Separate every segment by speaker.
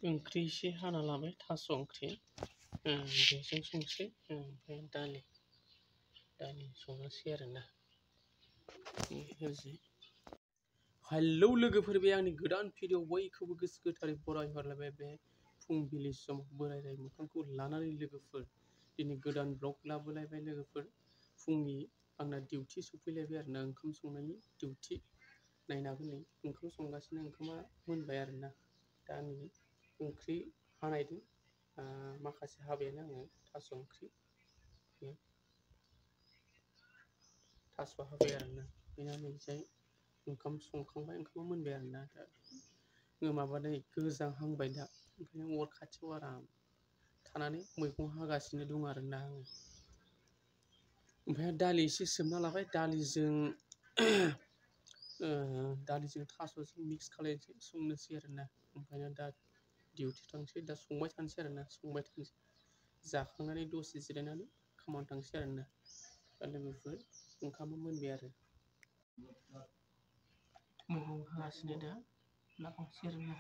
Speaker 1: ओंख्रि एसे हाना लाबाय थास' ओंख्रि बेजों संसै ओमफ्राय दालि संनोसै आरोना ओरैजाय हेलौ लोगोफोर, बे आंनि गोदान भिडिअ बयखौबो गोसो गोथारै बरायहरलायबाय। बे फुंबिलि समाव बोराय मोखांखौ लानानै लोगोफोर दिनै गोदान ब्लग लाबोलायबाय लोगोफोर। फुंनि आंना डिउटि सफैलायबाय आरोना, ओंखाम संनायनि डिउटि नायनो हागोन। नै ओंखाम संगासिनो, ओंखामा मोनबाय आरोना। दा आं ओंख्रि हानायदों, माखासे हाबायानो आङो थास' ओंख्रि थास' हाबाय आरोना। बेना नैजाय ओंखाम संखांबाय, ओंखामा मोनबाय आरोना। दा माबानाय गोजांहांबाय, दा ओंखायनो अर खाथियाव आराम थानानै मैगं हागासिनो दं आरोना आङो। ओमफ्राय दालि एसे सोमना लाबाय, दालिजों थास'जों मिक्स खालायनोसै, संनोसै आरोना। ओंखायनो दा डिउटि थांसै, दा संबाय थानोसै आरोना, जाखांनानै दसे जिरायनानै खामानि थांसै आरोना। दा लोगोफोर ओंखामा मोनबाय आरो मैगं हागासिनो, दा लागांसै आरोना।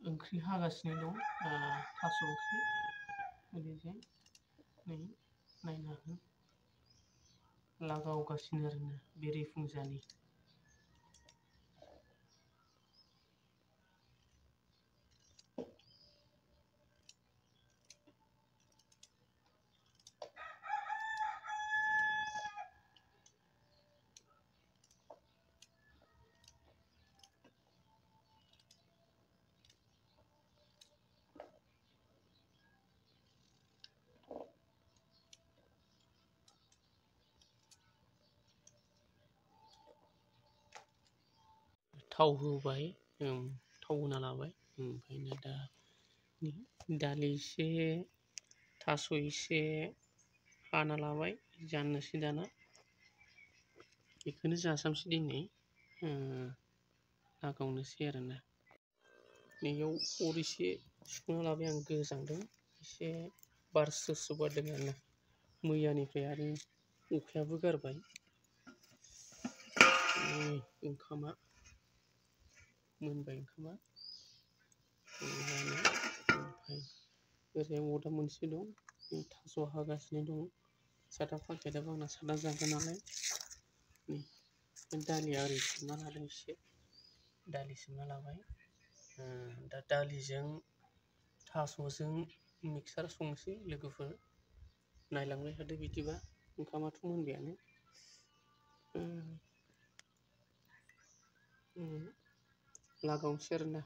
Speaker 1: ओंख्रि हागासिनो दं, थास' ओंख्रि। ओरैजाय नै नायनो हागोन, लागावगासिनो आरोना बेरे फुंजानि। थाव होबाय, थाव होना लाबाय ओमफ्राय दा दालि एसे थास' एसे हाना लाबाय जानोसै दाना बेखौनो जासामसै दिनै लागावनोसै आरोना नैयाव अर एसे सुखांना लाबाय आं गोजांदों एसे बार स्रो बारदों आरोना मैयानिफ्राय आरो अखायाबो गारबाय ओंखामा मोनबाय ओंखामा ओमफ्राय ओरै अरदाब मोनसे दं थास' हागासिनो दं साथा पाकेटाबो आंना साथा जागोन नालाय दालिया ओरै सोमना लादों एसे दालि सोमना लाबाय दा दालिजों थास'जों मिक्सार संनोसै लोगोफोर नायलांबाय थादो बिदिबा ओंखामाथ' मोनबायानो लागावनोसै आरोना